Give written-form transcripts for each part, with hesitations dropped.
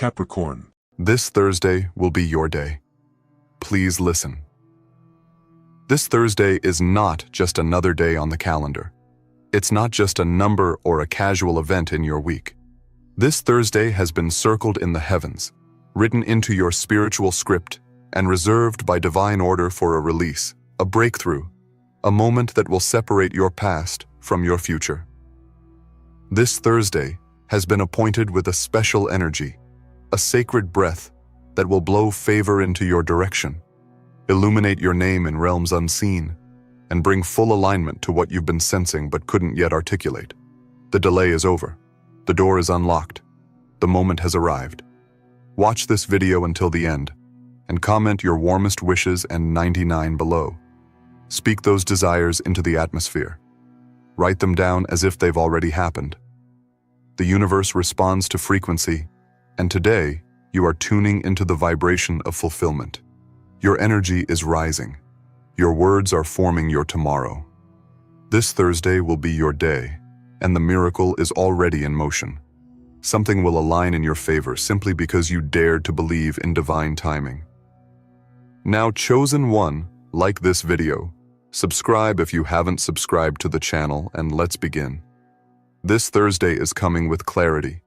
Capricorn. This Thursday will be your day. Please listen. This Thursday is not just another day on the calendar. It's not just a number or a casual event in your week. This Thursday has been circled in the heavens, written into your spiritual script, and reserved by divine order for a release, a breakthrough, a moment that will separate your past from your future. This Thursday has been appointed with a special energy, a sacred breath that will blow favor into your direction, illuminate your name in realms unseen, and bring full alignment to what you've been sensing but couldn't yet articulate. The delay is over. The door is unlocked. The moment has arrived. Watch this video until the end, and comment your warmest wishes and 99 below. Speak those desires into the atmosphere. Write them down as if they've already happened. The universe responds to frequency, and today you are tuning into the vibration of fulfillment. Your energy is rising. Your words are forming your tomorrow. This Thursday will be your day, and the miracle is already in motion. Something will align in your favor simply because you dared to believe in divine timing. Now, chosen one, like this video, subscribe if you haven't subscribed to the channel, and let's begin. This Thursday is coming with clarity.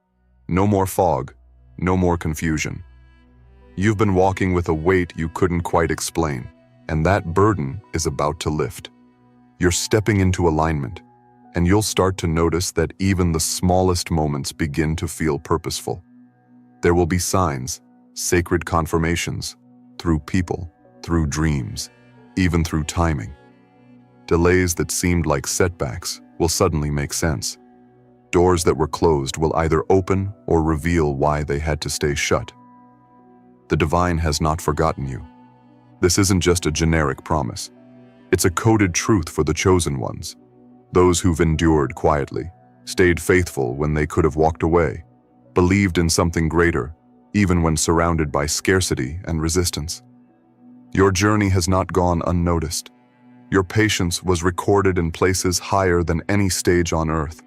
No more fog, no more confusion. You've been walking with a weight you couldn't quite explain, and that burden is about to lift. You're stepping into alignment, and you'll start to notice that even the smallest moments begin to feel purposeful. There will be signs, sacred confirmations, through people, through dreams, even through timing. Delays that seemed like setbacks will suddenly make sense. Doors that were closed will either open or reveal why they had to stay shut. The divine has not forgotten you. This isn't just a generic promise. It's a coded truth for the chosen ones, those who've endured quietly, stayed faithful when they could have walked away, believed in something greater, even when surrounded by scarcity and resistance. Your journey has not gone unnoticed. Your patience was recorded in places higher than any stage on earth.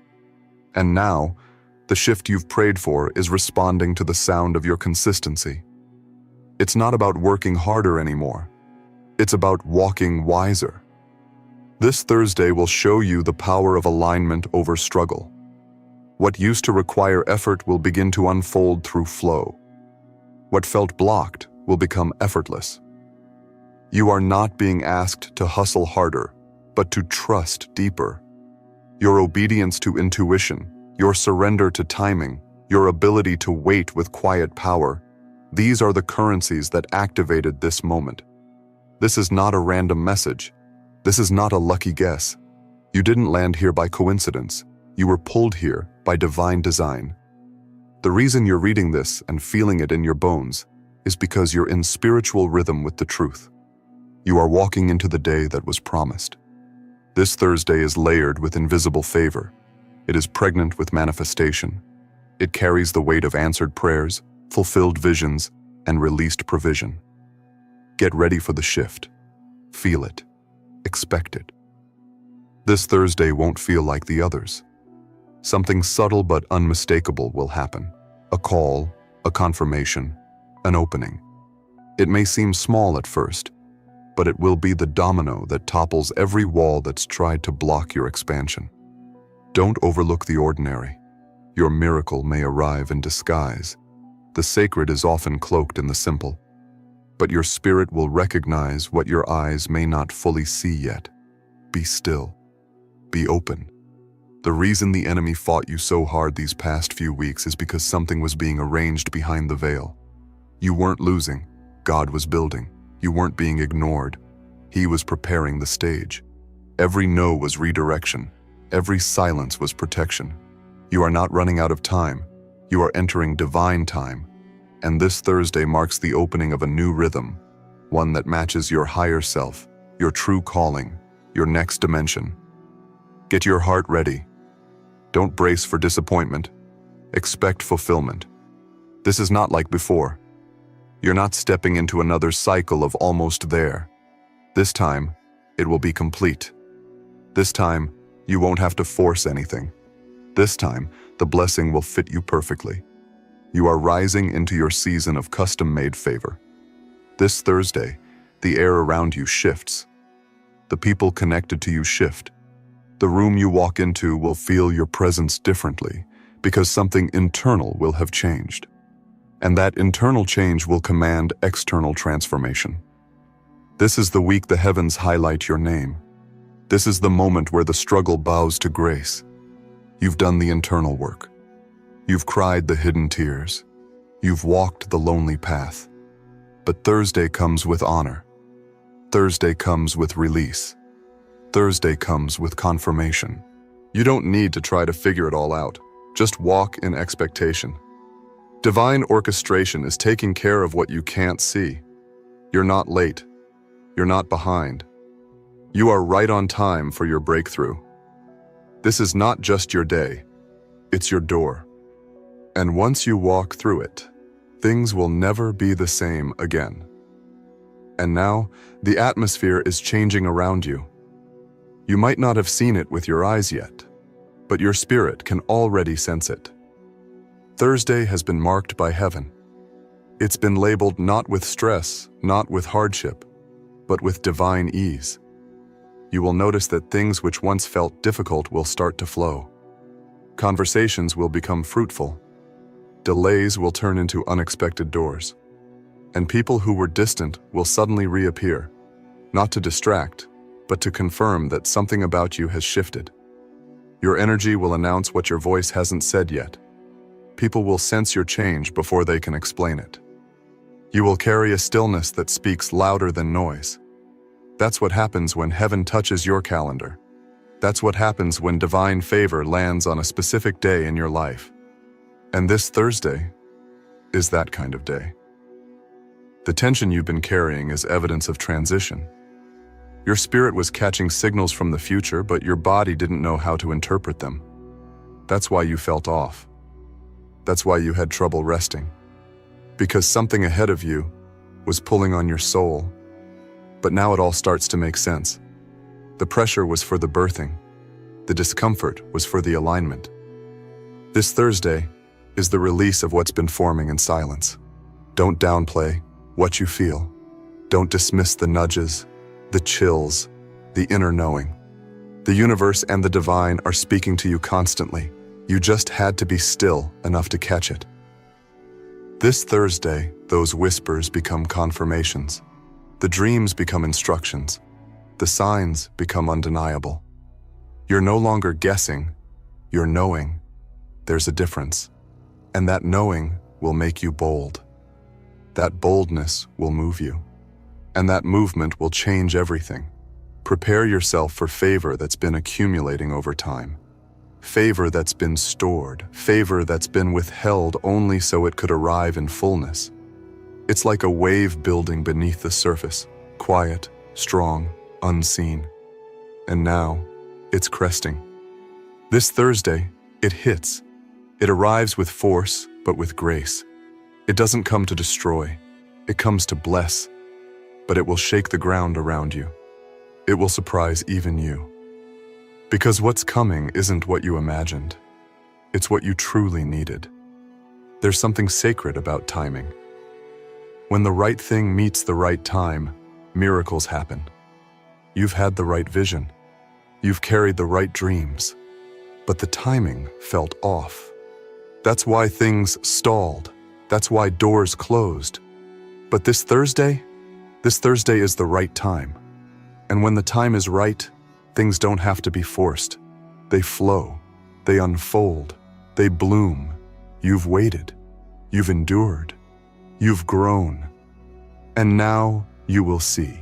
And now, the shift you've prayed for is responding to the sound of your consistency. It's not about working harder anymore. It's about walking wiser. This Thursday will show you the power of alignment over struggle. What used to require effort will begin to unfold through flow. What felt blocked will become effortless. You are not being asked to hustle harder, but to trust deeper. Your obedience to intuition, your surrender to timing, your ability to wait with quiet power, these are the currencies that activated this moment. This is not a random message. This is not a lucky guess. You didn't land here by coincidence. You were pulled here by divine design. The reason you're reading this and feeling it in your bones is because you're in spiritual rhythm with the truth. You are walking into the day that was promised. This Thursday is layered with invisible favor. It is pregnant with manifestation. It carries the weight of answered prayers, fulfilled visions, and released provision. Get ready for the shift. Feel it. Expect it. This Thursday won't feel like the others. Something subtle but unmistakable will happen. A call, a confirmation, an opening. It may seem small at first, but it will be the domino that topples every wall that's tried to block your expansion. Don't overlook the ordinary. Your miracle may arrive in disguise. The sacred is often cloaked in the simple, but your spirit will recognize what your eyes may not fully see yet. Be still. Be open. The reason the enemy fought you so hard these past few weeks is because something was being arranged behind the veil. You weren't losing. God was building. You weren't being ignored. He was preparing the stage. Every no was redirection. Every silence was protection. You are not running out of time. You are entering divine time. And this Thursday marks the opening of a new rhythm, one that matches your higher self, your true calling, your next dimension. Get your heart ready. Don't brace for disappointment. Expect fulfillment. This is not like before. You're not stepping into another cycle of almost there. This time, it will be complete. This time, you won't have to force anything. This time, the blessing will fit you perfectly. You are rising into your season of custom-made favor. This Thursday, the air around you shifts. The people connected to you shift. The room you walk into will feel your presence differently because something internal will have changed. And that internal change will command external transformation. This is the week the heavens highlight your name. This is the moment where the struggle bows to grace. You've done the internal work. You've cried the hidden tears. You've walked the lonely path. But Thursday comes with honor. Thursday comes with release. Thursday comes with confirmation. You don't need to try to figure it all out. Just walk in expectation. Divine orchestration is taking care of what you can't see. You're not late. You're not behind. You are right on time for your breakthrough. This is not just your day. It's your door. And once you walk through it, things will never be the same again. And now, the atmosphere is changing around you. You might not have seen it with your eyes yet, but your spirit can already sense it. Thursday has been marked by heaven. It's been labeled not with stress, not with hardship, but with divine ease. You will notice that things which once felt difficult will start to flow. Conversations will become fruitful. Delays will turn into unexpected doors. And people who were distant will suddenly reappear, not to distract, but to confirm that something about you has shifted. Your energy will announce what your voice hasn't said yet. People will sense your change before they can explain it. You will carry a stillness that speaks louder than noise. That's what happens when heaven touches your calendar. That's what happens when divine favor lands on a specific day in your life. And this Thursday is that kind of day. The tension you've been carrying is evidence of transition. Your spirit was catching signals from the future, but your body didn't know how to interpret them. That's why you felt off. That's why you had trouble resting. Because something ahead of you was pulling on your soul. But now it all starts to make sense. The pressure was for the birthing. The discomfort was for the alignment. This Thursday is the release of what's been forming in silence. Don't downplay what you feel. Don't dismiss the nudges, the chills, the inner knowing. The universe and the divine are speaking to you constantly. You just had to be still enough to catch it. This Thursday, those whispers become confirmations. The dreams become instructions. The signs become undeniable. You're no longer guessing, you're knowing. There's a difference. And that knowing will make you bold. That boldness will move you. And that movement will change everything. Prepare yourself for favor that's been accumulating over time. Favor that's been stored, favor that's been withheld only so it could arrive in fullness. It's like a wave building beneath the surface, quiet, strong, unseen. And now, it's cresting. This Thursday, it hits. It arrives with force, but with grace. It doesn't come to destroy. It comes to bless. But it will shake the ground around you. It will surprise even you. Because what's coming isn't what you imagined. It's what you truly needed. There's something sacred about timing. When the right thing meets the right time, miracles happen. You've had the right vision. You've carried the right dreams. But the timing felt off. That's why things stalled. That's why doors closed. But this Thursday is the right time. And when the time is right, things don't have to be forced. They flow, they unfold, they bloom. You've waited, you've endured, you've grown. And now you will see.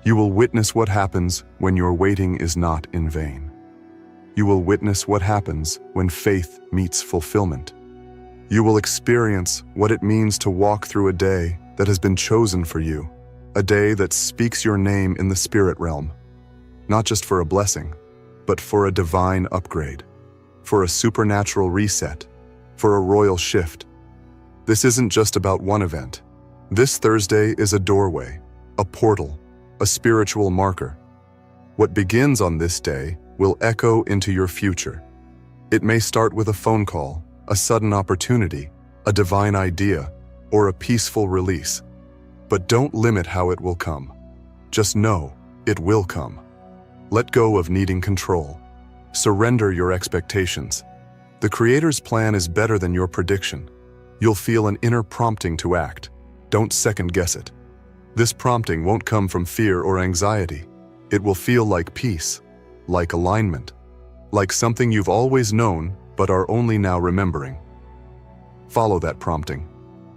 You will witness what happens when your waiting is not in vain. You will witness what happens when faith meets fulfillment. You will experience what it means to walk through a day that has been chosen for you, a day that speaks your name in the spirit realm. Not just for a blessing, but for a divine upgrade, for a supernatural reset, for a royal shift. This isn't just about one event. This Thursday is a doorway, a portal, a spiritual marker. What begins on this day will echo into your future. It may start with a phone call, a sudden opportunity, a divine idea, or a peaceful release. But don't limit how it will come. Just know it will come. Let go of needing control. Surrender your expectations. The Creator's plan is better than your prediction. You'll feel an inner prompting to act. Don't second-guess it. This prompting won't come from fear or anxiety. It will feel like peace, like alignment, like something you've always known but are only now remembering. Follow that prompting.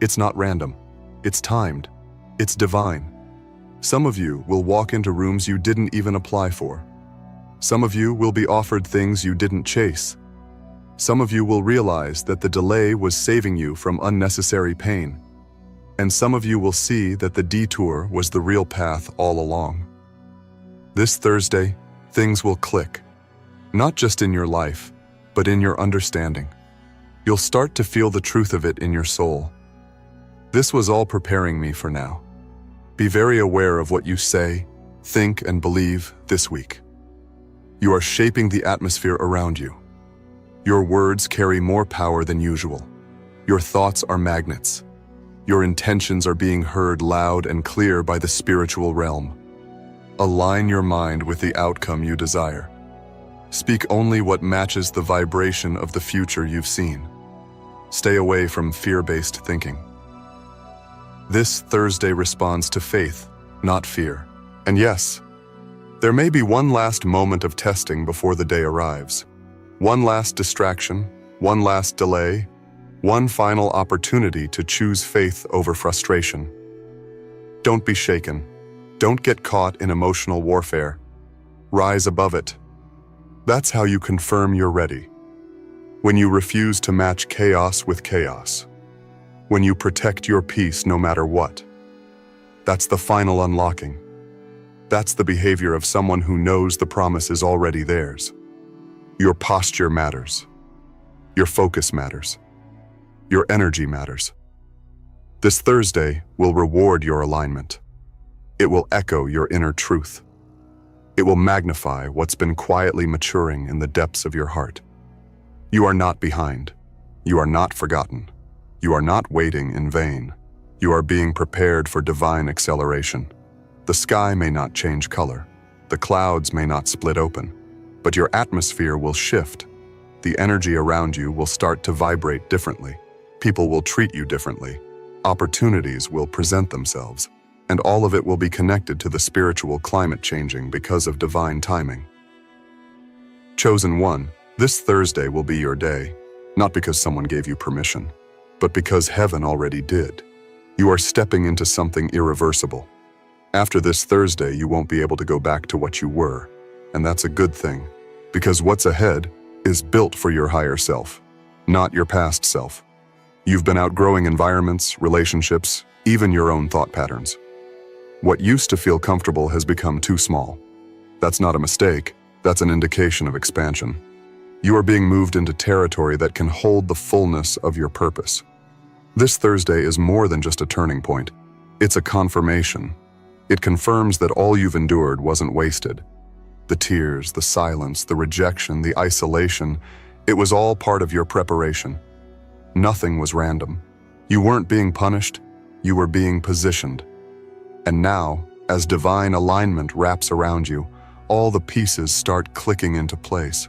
It's not random. It's timed. It's divine. Some of you will walk into rooms you didn't even apply for. Some of you will be offered things you didn't chase. Some of you will realize that the delay was saving you from unnecessary pain. And some of you will see that the detour was the real path all along. This Thursday, things will click. Not just in your life, but in your understanding. You'll start to feel the truth of it in your soul. This was all preparing me for now. Be very aware of what you say, think, and believe this week. You are shaping the atmosphere around you. Your words carry more power than usual. Your thoughts are magnets. Your intentions are being heard loud and clear by the spiritual realm. Align your mind with the outcome you desire. Speak only what matches the vibration of the future you've seen. Stay away from fear-based thinking. This Thursday responds to faith, not fear. And yes, there may be one last moment of testing before the day arrives. One last distraction, one last delay, one final opportunity to choose faith over frustration. Don't be shaken. Don't get caught in emotional warfare. Rise above it. That's how you confirm you're ready. When you refuse to match chaos with chaos. When you protect your peace no matter what. That's the final unlocking. That's the behavior of someone who knows the promise is already theirs. Your posture matters. Your focus matters. Your energy matters. This Thursday will reward your alignment. It will echo your inner truth. It will magnify what's been quietly maturing in the depths of your heart. You are not behind. You are not forgotten. You are not waiting in vain. You are being prepared for divine acceleration. The sky may not change color. The clouds may not split open. But your atmosphere will shift. The energy around you will start to vibrate differently. People will treat you differently. Opportunities will present themselves. And all of it will be connected to the spiritual climate changing because of divine timing. Chosen one, this Thursday will be your day, not because someone gave you permission, but because heaven already did. You are stepping into something irreversible. After this Thursday, you won't be able to go back to what you were, and that's a good thing, because what's ahead is built for your higher self, not your past self. You've been outgrowing environments, relationships, even your own thought patterns. What used to feel comfortable has become too small. That's not a mistake, that's an indication of expansion. You are being moved into territory that can hold the fullness of your purpose. This Thursday is more than just a turning point. It's a confirmation. It confirms that all you've endured wasn't wasted. The tears, the silence, the rejection, the isolation, it was all part of your preparation. Nothing was random. You weren't being punished, you were being positioned. And now, as divine alignment wraps around you, all the pieces start clicking into place.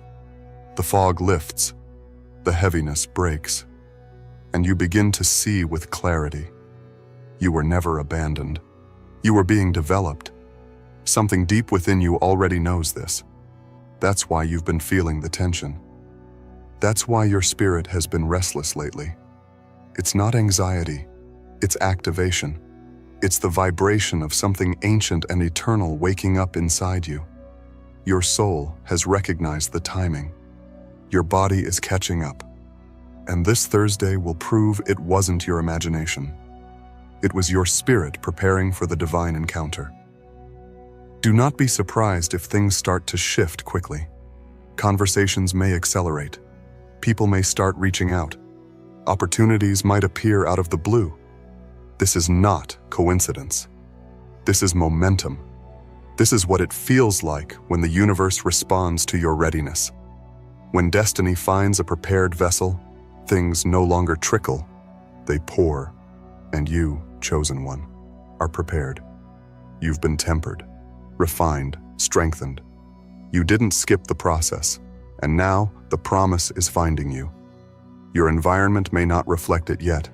The fog lifts, the heaviness breaks, and you begin to see with clarity. You were never abandoned. You were being developed. Something deep within you already knows this. That's why you've been feeling the tension. That's why your spirit has been restless lately. It's not anxiety, it's activation. It's the vibration of something ancient and eternal waking up inside you. Your soul has recognized the timing. Your body is catching up. And this Thursday will prove it wasn't your imagination. It was your spirit preparing for the divine encounter. Do not be surprised if things start to shift quickly. Conversations may accelerate. People may start reaching out. Opportunities might appear out of the blue. This is not coincidence. This is momentum. This is what it feels like when the universe responds to your readiness. When destiny finds a prepared vessel, things no longer trickle. They pour, and you, chosen one, are prepared. You've been tempered, refined, strengthened. You didn't skip the process, and now the promise is finding you. Your environment may not reflect it yet,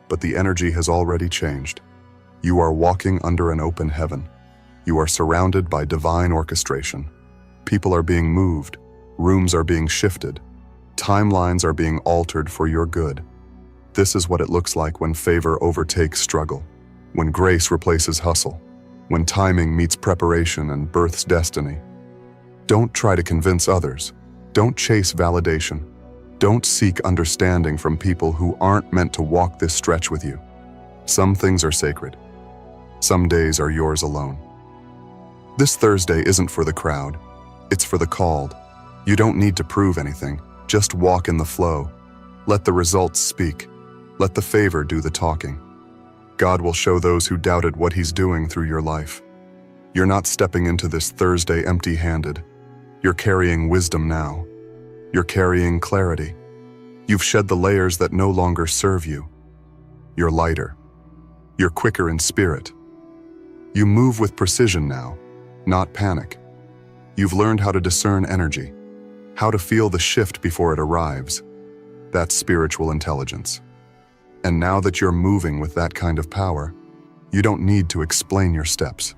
but the energy has already changed. You are walking under an open heaven. You are surrounded by divine orchestration. People are being moved, rooms are being shifted, timelines are being altered for your good. This is what it looks like when favor overtakes struggle, when grace replaces hustle, when timing meets preparation and births destiny. Don't try to convince others. Don't chase validation. Don't seek understanding from people who aren't meant to walk this stretch with you. Some things are sacred. Some days are yours alone. This Thursday isn't for the crowd. It's for the called. You don't need to prove anything. Just walk in the flow. Let the results speak. Let the favor do the talking. God will show those who doubted what He's doing through your life. You're not stepping into this Thursday empty-handed. You're carrying wisdom now. You're carrying clarity. You've shed the layers that no longer serve you. You're lighter. You're quicker in spirit. You move with precision now, not panic. You've learned how to discern energy, how to feel the shift before it arrives. That's spiritual intelligence. And now that you're moving with that kind of power, you don't need to explain your steps.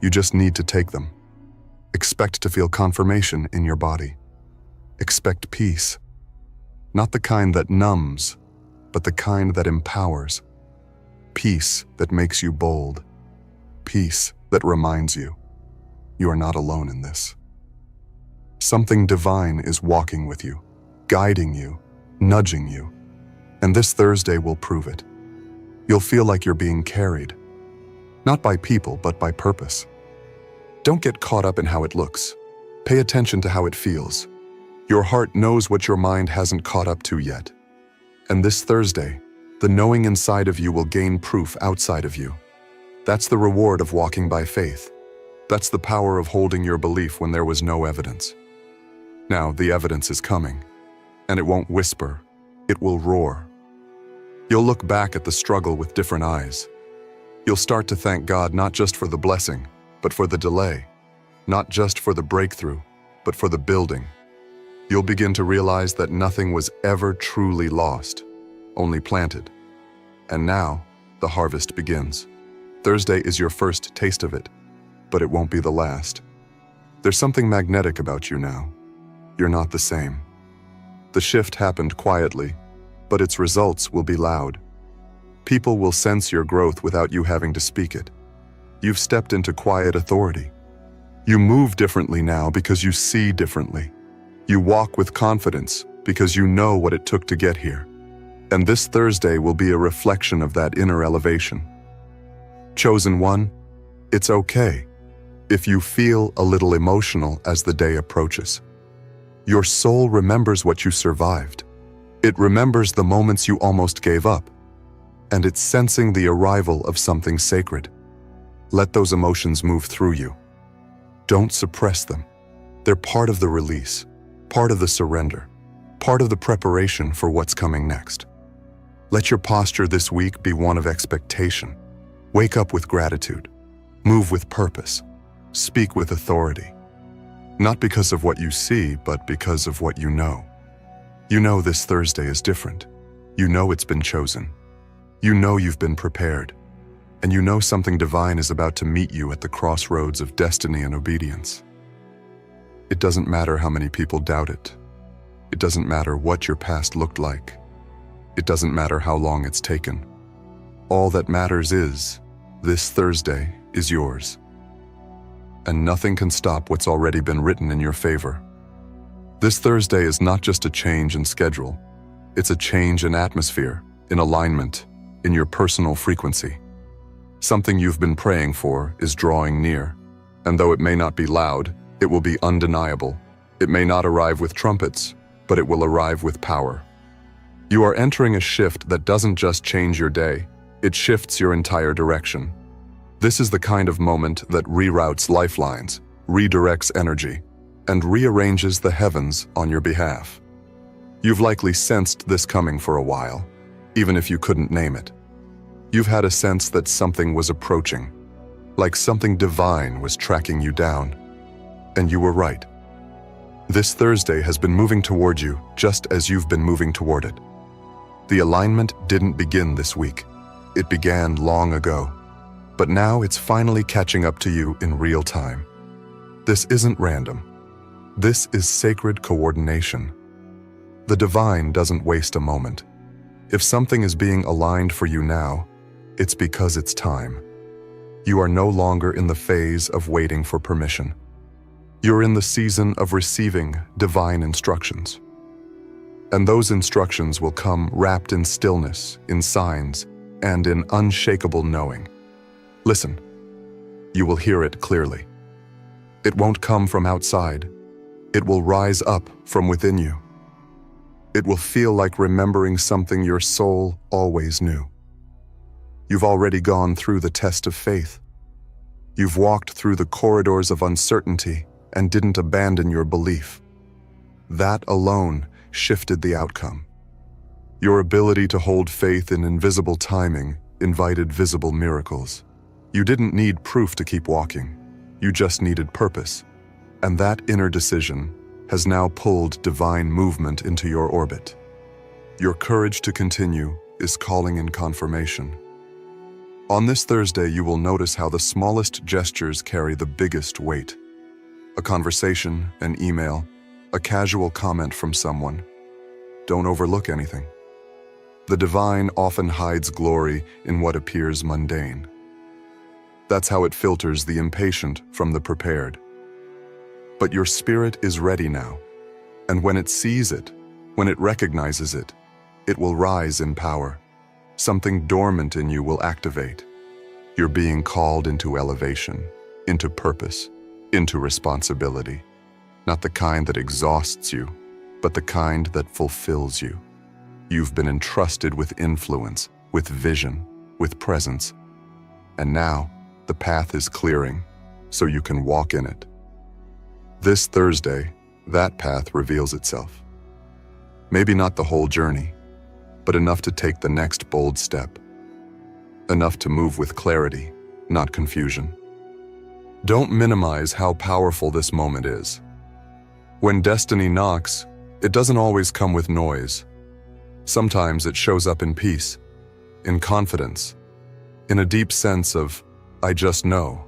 You just need to take them. Expect to feel confirmation in your body. Expect peace. Not the kind that numbs, but the kind that empowers. Peace that makes you bold. Peace that reminds you, you are not alone in this. Something divine is walking with you, guiding you, nudging you. And this Thursday will prove it. You'll feel like you're being carried, not by people, but by purpose. Don't get caught up in how it looks. Pay attention to how it feels. Your heart knows what your mind hasn't caught up to yet. And this Thursday, the knowing inside of you will gain proof outside of you. That's the reward of walking by faith. That's the power of holding your belief when there was no evidence. Now, the evidence is coming, and it won't whisper, it will roar. You'll look back at the struggle with different eyes. You'll start to thank God not just for the blessing, but for the delay. Not just for the breakthrough, but for the building. You'll begin to realize that nothing was ever truly lost, only planted. And now, the harvest begins. Thursday is your first taste of it, but it won't be the last. There's something magnetic about you now. You're not the same. The shift happened quietly, but its results will be loud. People will sense your growth without you having to speak it. You've stepped into quiet authority. You move differently now because you see differently. You walk with confidence because you know what it took to get here. And this Thursday will be a reflection of that inner elevation. Chosen one, it's okay if you feel a little emotional as the day approaches. Your soul remembers what you survived. It remembers the moments you almost gave up, and it's sensing the arrival of something sacred. Let those emotions move through you. Don't suppress them. They're part of the release, part of the surrender, part of the preparation for what's coming next. Let your posture this week be one of expectation. Wake up with gratitude. Move with purpose. Speak with authority. Not because of what you see, but because of what you know. You know this Thursday is different. You know it's been chosen. You know you've been prepared. And you know something divine is about to meet you at the crossroads of destiny and obedience. It doesn't matter how many people doubt it. It doesn't matter what your past looked like. It doesn't matter how long it's taken. All that matters is, this Thursday is yours. And nothing can stop what's already been written in your favor. This Thursday is not just a change in schedule. It's a change in atmosphere, in alignment, in your personal frequency. Something you've been praying for is drawing near. And though it may not be loud, it will be undeniable. It may not arrive with trumpets, but it will arrive with power. You are entering a shift that doesn't just change your day, it shifts your entire direction. This is the kind of moment that reroutes lifelines, redirects energy, and rearranges the heavens on your behalf. You've likely sensed this coming for a while. even if you couldn't name it. You've had a sense that something was approaching, like something divine was tracking you down. And you were right. This Thursday has been moving toward you just as you've been moving toward it. The alignment didn't begin this week. It began long ago. But now it's finally catching up to you in real time. This isn't random. This is sacred coordination. The divine doesn't waste a moment. If something is being aligned for you now, it's because it's time. You are no longer in the phase of waiting for permission. You're in the season of receiving divine instructions. And those instructions will come wrapped in stillness, in signs, and in unshakable knowing. Listen, you will hear it clearly. It won't come from outside. It will rise up from within you. It will feel like remembering something your soul always knew. You've already gone through the test of faith. You've walked through the corridors of uncertainty and didn't abandon your belief. That alone shifted the outcome. Your ability to hold faith in invisible timing invited visible miracles. You didn't need proof to keep walking. You just needed purpose. And that inner decision has now pulled divine movement into your orbit. Your courage to continue is calling in confirmation. On this Thursday, you will notice how the smallest gestures carry the biggest weight. A conversation, an email, a casual comment from someone. Don't overlook anything. The divine often hides glory in what appears mundane. That's how it filters the impatient from the prepared. But your spirit is ready now. And when it sees it, when it recognizes it, it will rise in power. Something dormant in you will activate. You're being called into elevation, into purpose, into responsibility. Not the kind that exhausts you, but the kind that fulfills you. You've been entrusted with influence, with vision, with presence. And now, the path is clearing, so you can walk in it. This Thursday, that path reveals itself. Maybe not the whole journey, but enough to take the next bold step. Enough to move with clarity, not confusion. Don't minimize how powerful this moment is. When destiny knocks, it doesn't always come with noise. Sometimes it shows up in peace, in confidence, in a deep sense of, I just know.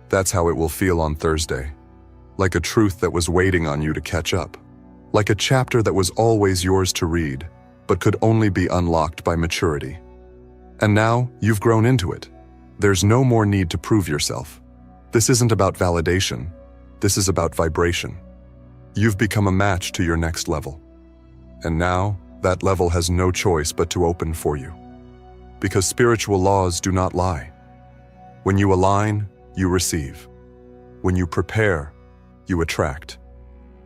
That's how it will feel on Thursday. Like a truth that was waiting on you to catch up. Like a chapter that was always yours to read, but could only be unlocked by maturity. And now, you've grown into it. There's no more need to prove yourself. This isn't about validation. This is about vibration. You've become a match to your next level. And now, that level has no choice but to open for you. Because spiritual laws do not lie. When you align, you receive. When you prepare, you attract.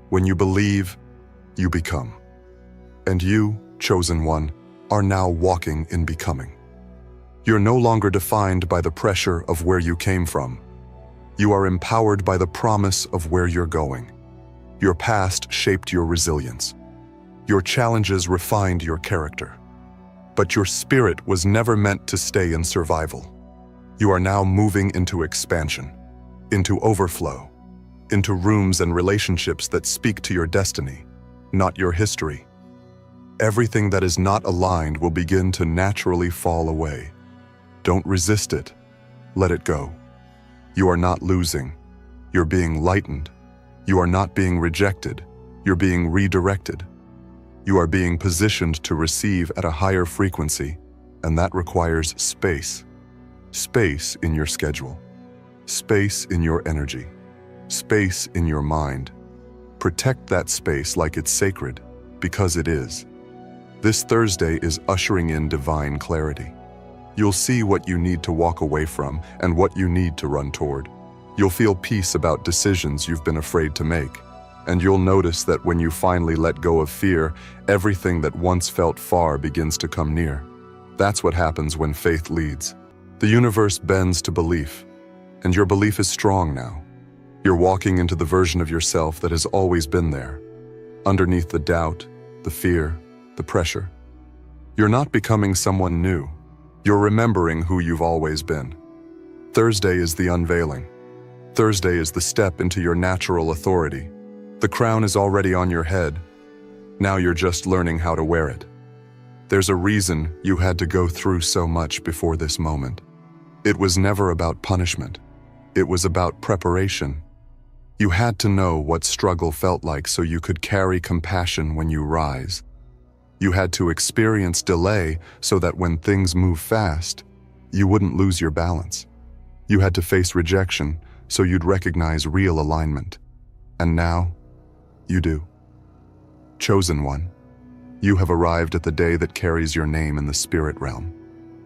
When you believe, you become. And you, chosen one, are now walking in becoming. You're no longer defined by the pressure of where you came from. You are empowered by the promise of where you're going. Your past shaped your resilience. Your challenges refined your character. But your spirit was never meant to stay in survival. You are now moving into expansion, into overflow, into rooms and relationships that speak to your destiny, not your history. Everything that is not aligned will begin to naturally fall away. Don't resist it. Let it go. You are not losing. You're being lightened. You are not being rejected. You're being redirected. You are being positioned to receive at a higher frequency, and that requires space. Space in your schedule. Space in your energy. Space in your mind. Protect that space like it's sacred, because it is. This Thursday is ushering in divine clarity. You'll see what you need to walk away from and what you need to run toward. You'll feel peace about decisions you've been afraid to make. And you'll notice that when you finally let go of fear, everything that once felt far begins to come near. That's what happens when faith leads. The universe bends to belief, and your belief is strong now. You're walking into the version of yourself that has always been there, underneath the doubt, the fear, the pressure. You're not becoming someone new. You're remembering who you've always been. Thursday is the unveiling. Thursday is the step into your natural authority. The crown is already on your head. Now you're just learning how to wear it. There's a reason you had to go through so much before this moment. It was never about punishment. It was about preparation. You had to know what struggle felt like so you could carry compassion when you rise. You had to experience delay so that when things move fast, you wouldn't lose your balance. You had to face rejection so you'd recognize real alignment. And now, you do. Chosen one, you have arrived at the day that carries your name in the spirit realm.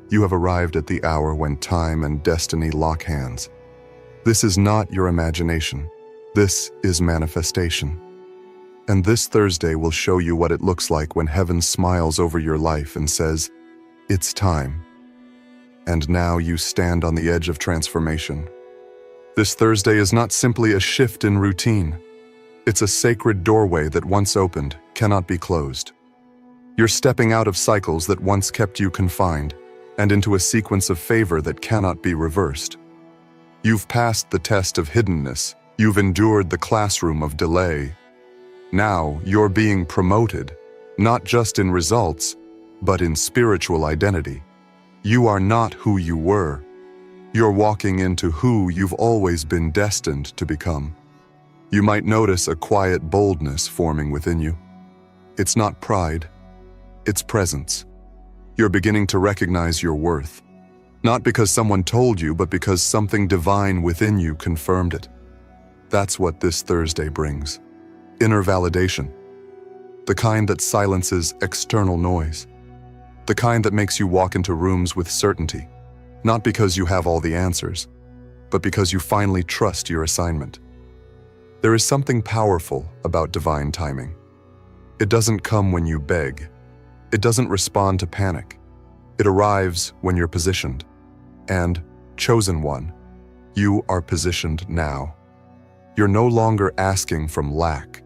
You have arrived at the hour when time and destiny lock hands. This is not your imagination. This is manifestation. And this Thursday will show you what it looks like when heaven smiles over your life and says, "It's time." And now you stand on the edge of transformation. This Thursday is not simply a shift in routine. It's a sacred doorway that once opened cannot be closed. You're stepping out of cycles that once kept you confined and into a sequence of favor that cannot be reversed. You've passed the test of hiddenness. You've endured the classroom of delay. Now you're being promoted, not just in results, but in spiritual identity. You are not who you were. You're walking into who you've always been destined to become. You might notice a quiet boldness forming within you. It's not pride, it's presence. You're beginning to recognize your worth, not because someone told you, but because something divine within you confirmed it. That's what this Thursday brings. Inner validation. The kind that silences external noise. The kind that makes you walk into rooms with certainty, not because you have all the answers, but because you finally trust your assignment. There is something powerful about divine timing. It doesn't come when you beg. It doesn't respond to panic. It arrives when you're positioned. And, chosen one, you are positioned now. You're no longer asking from lack.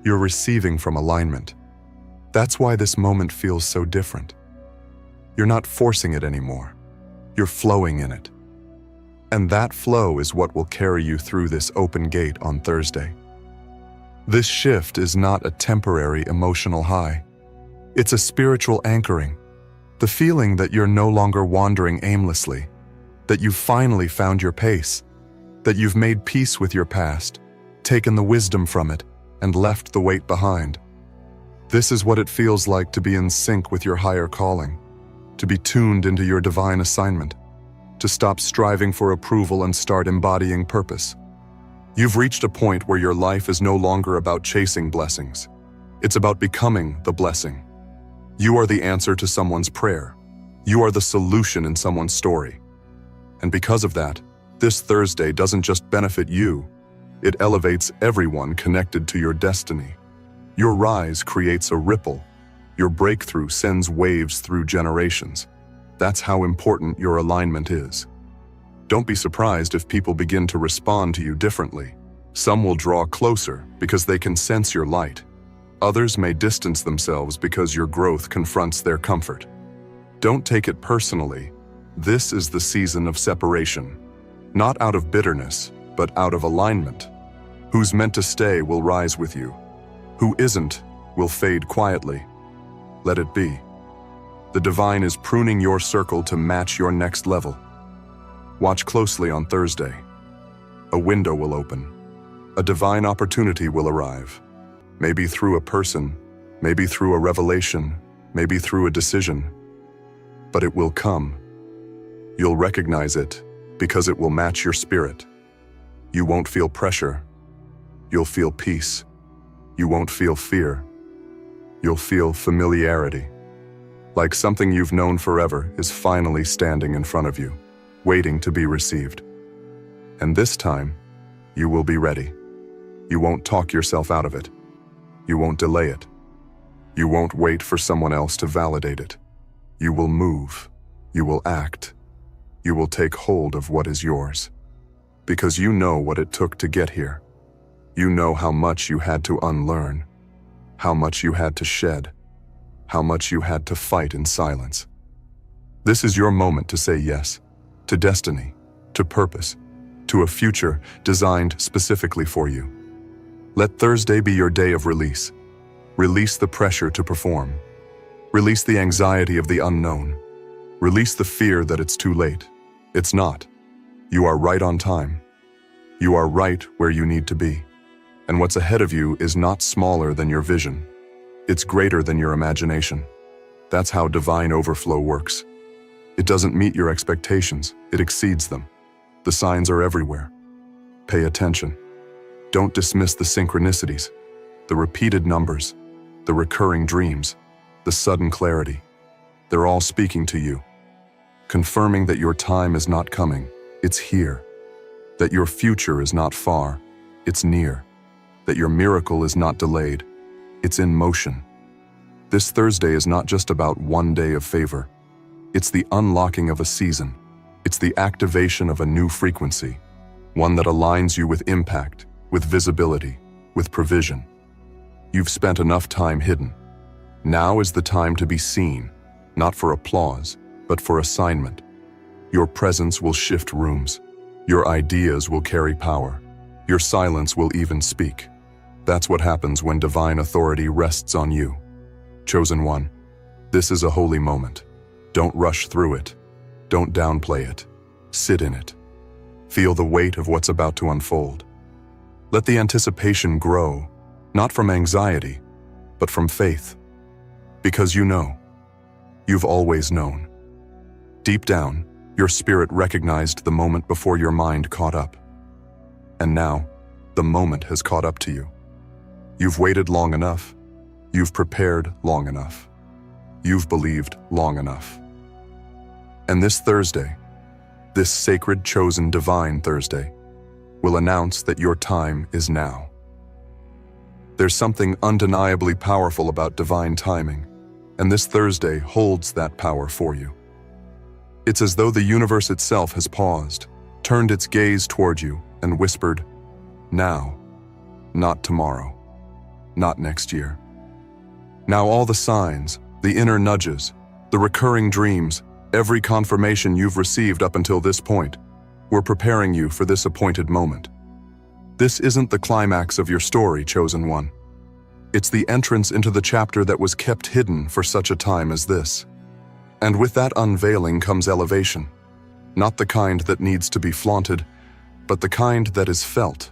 You're receiving from alignment. That's why this moment feels so different. You're not forcing it anymore. You're flowing in it. And that flow is what will carry you through this open gate on Thursday. This shift is not a temporary emotional high. It's a spiritual anchoring. The feeling that you're no longer wandering aimlessly, that you've finally found your pace, that you've made peace with your past, taken the wisdom from it, and left the weight behind. This is what it feels like to be in sync with your higher calling, to be tuned into your divine assignment, to stop striving for approval and start embodying purpose. You've reached a point where your life is no longer about chasing blessings. It's about becoming the blessing. You are the answer to someone's prayer. You are the solution in someone's story. And because of that, this Thursday doesn't just benefit you, it elevates everyone connected to your destiny. Your rise creates a ripple. Your breakthrough sends waves through generations. That's how important your alignment is. Don't be surprised if people begin to respond to you differently. Some will draw closer because they can sense your light. Others may distance themselves because your growth confronts their comfort. Don't take it personally. This is the season of separation. Not out of bitterness, but out of alignment. Who's meant to stay will rise with you. Who isn't will fade quietly. Let it be. The divine is pruning your circle to match your next level. Watch closely on Thursday. A window will open. A divine opportunity will arrive. Maybe through a person, maybe through a revelation, maybe through a decision. But it will come. You'll recognize it because it will match your spirit. You won't feel pressure. You'll feel peace. You won't feel fear. You'll feel familiarity. Like something you've known forever is finally standing in front of you, waiting to be received. And this time, you will be ready. You won't talk yourself out of it. You won't delay it. You won't wait for someone else to validate it. You will move. You will act. You will take hold of what is yours. Because you know what it took to get here. You know how much you had to unlearn, how much you had to shed. how much you had to fight in silence. This is your moment to say yes, to destiny, to purpose, to a future designed specifically for you. Let Thursday be your day of release. Release the pressure to perform. Release the anxiety of the unknown. Release the fear that it's too late. It's not. You are right on time. You are right where you need to be. And what's ahead of you is not smaller than your vision. It's greater than your imagination. That's how divine overflow works. It doesn't meet your expectations, it exceeds them. The signs are everywhere. Pay attention. Don't dismiss the synchronicities, the repeated numbers, the recurring dreams, the sudden clarity. They're all speaking to you, confirming that your time is not coming, it's here. That your future is not far, it's near. That your miracle is not delayed, it's in motion. This Thursday is not just about one day of favor. It's the unlocking of a season. It's the activation of a new frequency, one that aligns you with impact, with visibility, with provision. You've spent enough time hidden. Now is the time to be seen, not for applause, but for assignment. Your presence will shift rooms. Your ideas will carry power. Your silence will even speak. That's what happens when divine authority rests on you. Chosen one, this is a holy moment. Don't rush through it. Don't downplay it. Sit in it. Feel the weight of what's about to unfold. Let the anticipation grow, not from anxiety, but from faith. Because you know. You've always known. Deep down, your spirit recognized the moment before your mind caught up. And now, the moment has caught up to you. You've waited long enough. You've prepared long enough. You've believed long enough. And this Thursday, this sacred, chosen, divine Thursday, will announce that your time is now. There's something undeniably powerful about divine timing, and this Thursday holds that power for you. It's as though the universe itself has paused, turned its gaze toward you, and whispered, now, not tomorrow, not next year. Now all the signs, the inner nudges, the recurring dreams, every confirmation you've received up until this point, were preparing you for this appointed moment. This isn't the climax of your story, chosen one. It's the entrance into the chapter that was kept hidden for such a time as this. And with that unveiling comes elevation, not the kind that needs to be flaunted, but the kind that is felt.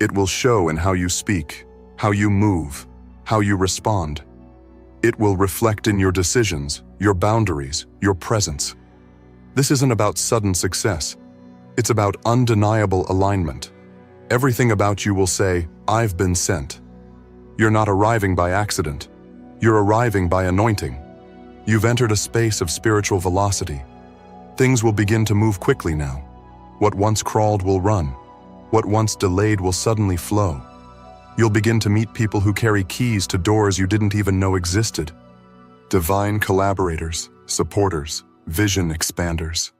It will show in how you speak, how you move, how you respond. It will reflect in your decisions, your boundaries, your presence. This isn't about sudden success. It's about undeniable alignment. Everything about you will say, I've been sent. You're not arriving by accident. You're arriving by anointing. You've entered a space of spiritual velocity. Things will begin to move quickly now. What once crawled will run. What once delayed will suddenly flow. You'll begin to meet people who carry keys to doors you didn't even know existed. Divine collaborators, supporters, vision expanders.